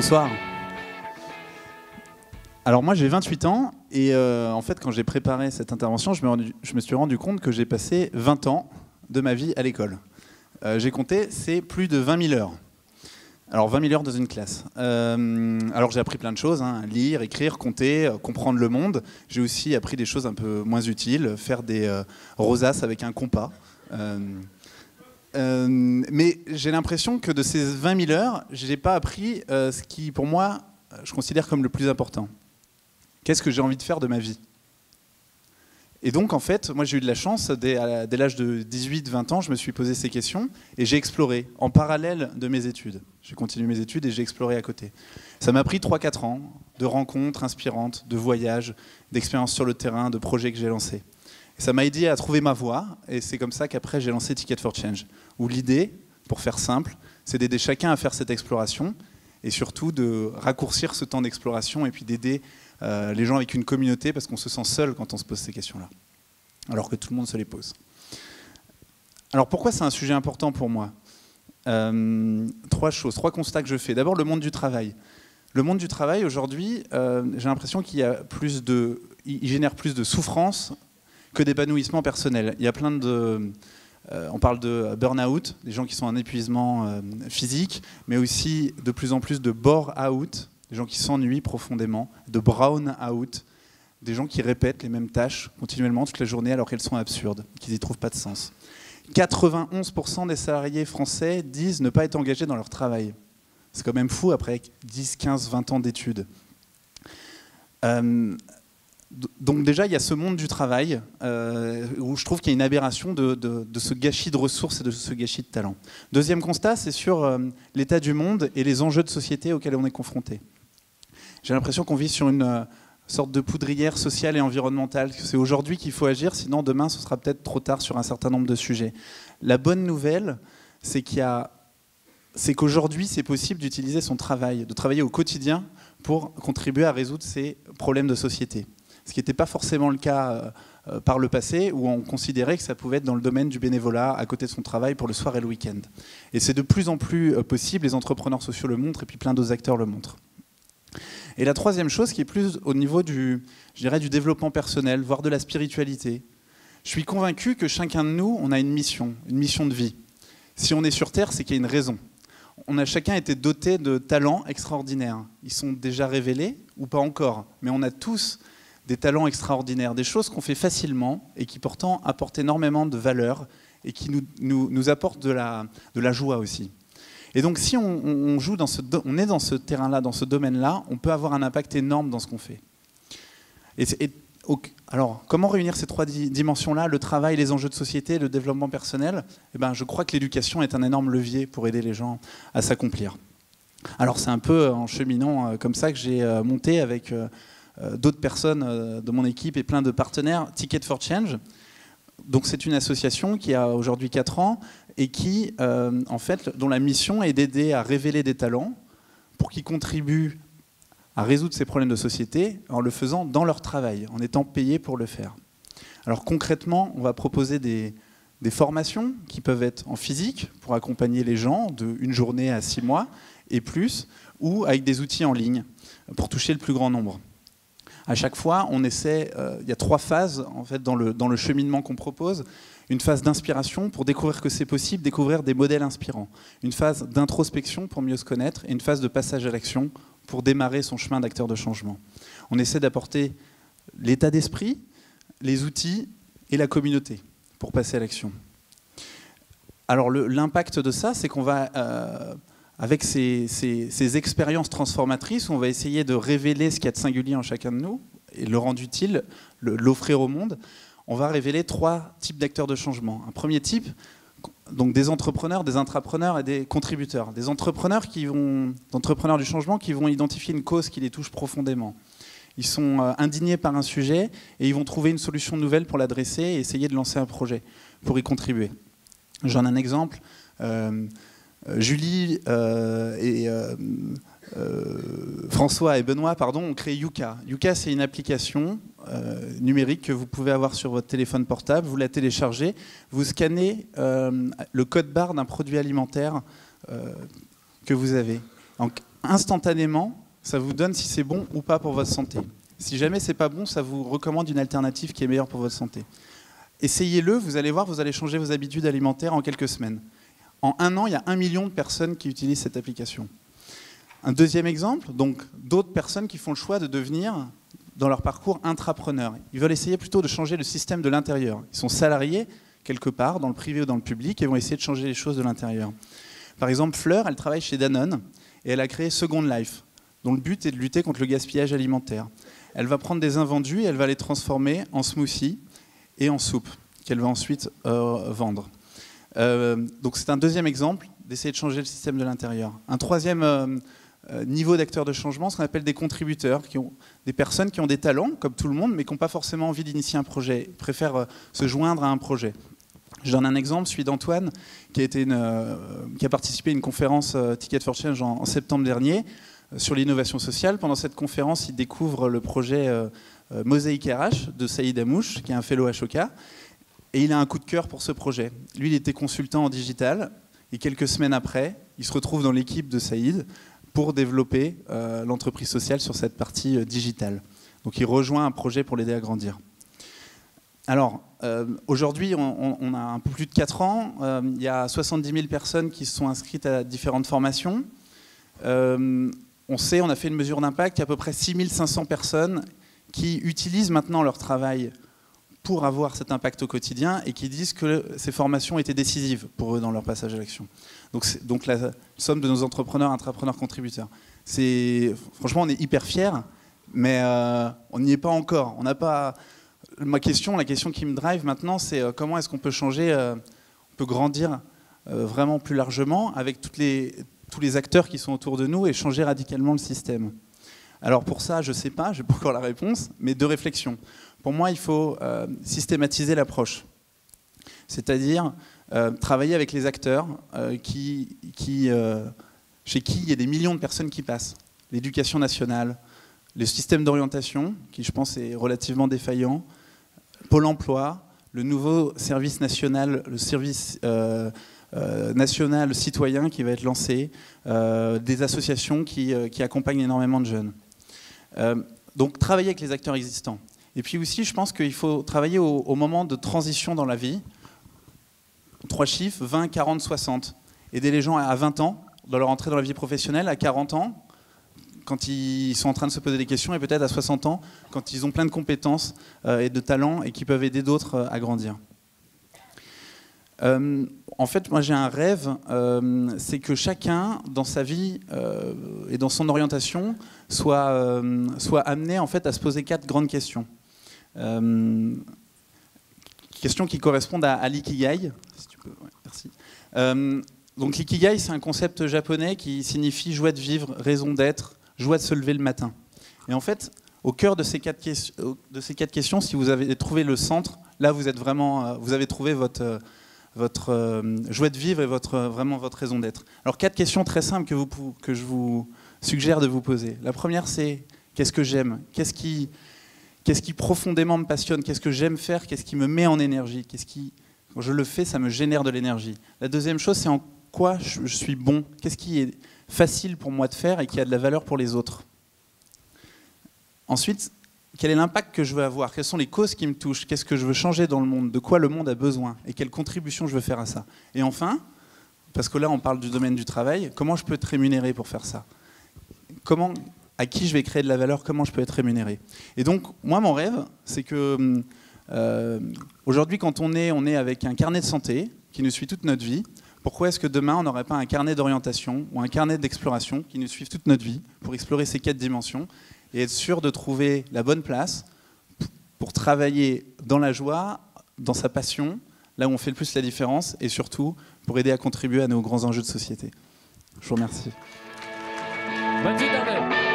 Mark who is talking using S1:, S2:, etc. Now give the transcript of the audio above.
S1: Bonsoir. Alors moi j'ai 28 ans et en fait quand j'ai préparé cette intervention, je me suis rendu compte que j'ai passé 20 ans de ma vie à l'école. J'ai compté, c'est plus de 20 000 heures. Alors 20 000 heures dans une classe. Alors j'ai appris plein de choses, hein, lire, écrire, compter, comprendre le monde. J'ai aussi appris des choses un peu moins utiles, faire des rosaces avec un compas. Mais j'ai l'impression que de ces 20 000 heures, je n'ai pas appris ce qui, pour moi, je considère comme le plus important. Qu'est-ce que j'ai envie de faire de ma vie? Et donc, en fait, moi, j'ai eu de la chance, dès l'âge de 18-20 ans, je me suis posé ces questions et j'ai exploré en parallèle de mes études. J'ai continué mes études et j'ai exploré à côté. Ça m'a pris 3-4 ans de rencontres inspirantes, de voyages, d'expériences sur le terrain, de projets que j'ai lancés. Et ça m'a aidé à trouver ma voie et c'est comme ça qu'après, j'ai lancé Ticket for Change, où l'idée, pour faire simple, c'est d'aider chacun à faire cette exploration et surtout de raccourcir ce temps d'exploration et puis d'aider les gens avec une communauté, parce qu'on se sent seul quand on se pose ces questions-là, alors que tout le monde se les pose. Alors pourquoi c'est un sujet important pour moi? 3 choses, 3 constats que je fais. D'abord, le monde du travail. Le monde du travail, aujourd'hui, j'ai l'impression qu'il génère plus de souffrance que d'épanouissement personnel. Il y a plein de... on parle de burn-out, des gens qui sont en épuisement physique, mais aussi de plus en plus de bore-out, des gens qui s'ennuient profondément, de brown-out, des gens qui répètent les mêmes tâches continuellement toute la journée alors qu'elles sont absurdes, qu'ils n'y trouvent pas de sens. 91% des salariés français disent ne pas être engagés dans leur travail. C'est quand même fou après 10, 15, 20 ans d'études. Donc déjà, il y a ce monde du travail où je trouve qu'il y a une aberration de ce gâchis de ressources et de ce gâchis de talent. Deuxième constat, c'est sur l'état du monde et les enjeux de société auxquels on est confronté. J'ai l'impression qu'on vit sur une sorte de poudrière sociale et environnementale. C'est aujourd'hui qu'il faut agir, sinon demain, ce sera peut-être trop tard sur un certain nombre de sujets. La bonne nouvelle, c'est qu'aujourd'hui, c'est possible d'utiliser son travail, de travailler au quotidien pour contribuer à résoudre ces problèmes de société. Ce qui n'était pas forcément le cas par le passé, où on considérait que ça pouvait être dans le domaine du bénévolat, à côté de son travail, pour le soir et le week-end. Et c'est de plus en plus possible, les entrepreneurs sociaux le montrent, et puis plein d'autres acteurs le montrent. Et la troisième chose, qui est plus au niveau du développement personnel, voire de la spiritualité, je suis convaincu que chacun de nous, on a une mission de vie. Si on est sur Terre, c'est qu'il y a une raison. On a chacun été doté de talents extraordinaires. Ils sont déjà révélés, ou pas encore, mais on a tous des talents extraordinaires, des choses qu'on fait facilement et qui pourtant apportent énormément de valeur et qui nous apportent de la joie aussi. Et donc si on est dans ce terrain-là, dans ce domaine-là, on peut avoir un impact énorme dans ce qu'on fait. Alors, comment réunir ces 3 dimensions-là, le travail, les enjeux de société, le développement personnel? Je crois que l'éducation est un énorme levier pour aider les gens à s'accomplir. Alors c'est un peu en cheminant comme ça que j'ai monté avec d'autres personnes de mon équipe et plein de partenaires Ticket for Change. Donc c'est une association qui a aujourd'hui 4 ans et qui, en fait, dont la mission est d'aider à révéler des talents pour qu'ils contribuent à résoudre ces problèmes de société en le faisant dans leur travail, en étant payés pour le faire. Alors concrètement, on va proposer des formations qui peuvent être en physique pour accompagner les gens de 1 journée à 6 mois et plus, ou avec des outils en ligne pour toucher le plus grand nombre. À chaque fois, on essaie, il y a 3 phases en fait, dans le cheminement qu'on propose. Une phase d'inspiration pour découvrir que c'est possible, découvrir des modèles inspirants. Une phase d'introspection pour mieux se connaître et une phase de passage à l'action pour démarrer son chemin d'acteur de changement. On essaie d'apporter l'état d'esprit, les outils et la communauté pour passer à l'action. Alors l'impact de ça, c'est qu'on va... avec ces expériences transformatrices, on va essayer de révéler ce qu'il y a de singulier en chacun de nous et le rendre utile, l'offrir au monde. On va révéler 3 types d'acteurs de changement. Un premier type, donc des entrepreneurs, des intrapreneurs et des contributeurs. Des entrepreneurs du changement qui vont identifier une cause qui les touche profondément. Ils sont indignés par un sujet et ils vont trouver une solution nouvelle pour l'adresser et essayer de lancer un projet pour y contribuer. J'en ai un exemple. Julie et François et Benoît ont créé Yuka. Yuka, c'est une application numérique que vous pouvez avoir sur votre téléphone portable. Vous la téléchargez, vous scannez le code barre d'un produit alimentaire que vous avez. Donc, instantanément, ça vous donne si c'est bon ou pas pour votre santé. Si jamais c'est pas bon, ça vous recommande une alternative qui est meilleure pour votre santé. Essayez-le, vous allez voir, vous allez changer vos habitudes alimentaires en quelques semaines. En 1 an, il y a 1 million de personnes qui utilisent cette application. Un deuxième exemple, donc d'autres personnes qui font le choix de devenir, dans leur parcours, intrapreneurs. Ils veulent essayer plutôt de changer le système de l'intérieur. Ils sont salariés quelque part, dans le privé ou dans le public, et vont essayer de changer les choses de l'intérieur. Par exemple, Fleur, elle travaille chez Danone, et elle a créé Second Life, dont le but est de lutter contre le gaspillage alimentaire. Elle va prendre des invendus et elle va les transformer en smoothies et en soupe, qu'elle va ensuite vendre. Donc c'est un deuxième exemple d'essayer de changer le système de l'intérieur. Un troisième niveau d'acteurs de changement, ce qu'on appelle des contributeurs, des personnes qui ont des talents, comme tout le monde, mais qui n'ont pas forcément envie d'initier un projet, ils préfèrent se joindre à un projet. Je donne un exemple, celui d'Antoine, qui a participé à une conférence Ticket for Change en septembre dernier, sur l'innovation sociale. Pendant cette conférence, il découvre le projet Mosaïque RH de Saïd Amouche, qui est un fellow Ashoka, et il a un coup de cœur pour ce projet. Lui, il était consultant en digital, et quelques semaines après, il se retrouve dans l'équipe de Saïd pour développer l'entreprise sociale sur cette partie digitale. Donc il rejoint un projet pour l'aider à grandir. Alors, aujourd'hui, on a un peu plus de 4 ans, il y a 70 000 personnes qui se sont inscrites à différentes formations. On sait, on a fait une mesure d'impact, il y a à peu près 6500 personnes qui utilisent maintenant leur travail pour avoir cet impact au quotidien et qui disent que ces formations étaient décisives pour eux dans leur passage à l'action. Donc la somme de nos entrepreneurs, intrapreneurs, contributeurs. Franchement, on est hyper fiers, mais on n'y est pas encore. On n'a pas... la question qui me drive maintenant, c'est comment est-ce qu'on peut changer, on peut grandir vraiment plus largement avec tous les acteurs qui sont autour de nous et changer radicalement le système. Alors pour ça, je ne sais pas, je n'ai pas encore la réponse, mais 2 réflexions. Pour moi, il faut systématiser l'approche. C'est-à-dire travailler avec les acteurs chez qui il y a des millions de personnes qui passent. L'éducation nationale, le système d'orientation, qui je pense est relativement défaillant, Pôle emploi, le nouveau service national, le service national citoyen qui va être lancé, des associations qui accompagnent énormément de jeunes. Donc travailler avec les acteurs existants. Et puis aussi, je pense qu'il faut travailler au moment de transition dans la vie. 3 chiffres, 20, 40, 60. Aider les gens à 20 ans, dans leur entrée dans la vie professionnelle, à 40 ans, quand ils sont en train de se poser des questions, et peut-être à 60 ans, quand ils ont plein de compétences et de talents et qui peuvent aider d'autres à grandir. En fait, moi j'ai un rêve, c'est que chacun, dans sa vie et dans son orientation, soit amené en fait, à se poser 4 grandes questions. Questions qui correspondent à l'ikigai. Si tu peux, ouais, merci. Donc l'ikigai, c'est un concept japonais qui signifie joie de vivre, raison d'être, joie de se lever le matin. Et en fait, au cœur de ces 4 questions, si vous avez trouvé le centre, là vous êtes vraiment, vous avez trouvé votre joie de vivre et vraiment votre raison d'être. Alors 4 questions très simples que je vous suggère de vous poser. La première, c'est qu'est-ce que j'aime ? Qu'est-ce qui profondément me passionne ? Qu'est-ce que j'aime faire ? Qu'est-ce qui me met en énergie ? Quand je le fais, ça me génère de l'énergie. La deuxième chose, c'est en quoi je suis bon ? Qu'est-ce qui est facile pour moi de faire et qui a de la valeur pour les autres ? Ensuite, quel est l'impact que je veux avoir ? Quelles sont les causes qui me touchent ? Qu'est-ce que je veux changer dans le monde ? De quoi le monde a besoin ? Et quelle contribution je veux faire à ça ? Et enfin, parce que là on parle du domaine du travail, comment je peux être rémunéré pour faire ça ? À qui je vais créer de la valeur ? Comment je peux être rémunéré ? Et donc, moi, mon rêve, c'est que aujourd'hui, quand on est avec un carnet de santé qui nous suit toute notre vie, pourquoi est-ce que demain, on n'aurait pas un carnet d'orientation ou un carnet d'exploration qui nous suive toute notre vie pour explorer ces 4 dimensions et être sûr de trouver la bonne place pour travailler dans la joie, dans sa passion, là où on fait le plus la différence, et surtout pour aider à contribuer à nos grands enjeux de société. Je vous remercie.
S2: Bonne journée.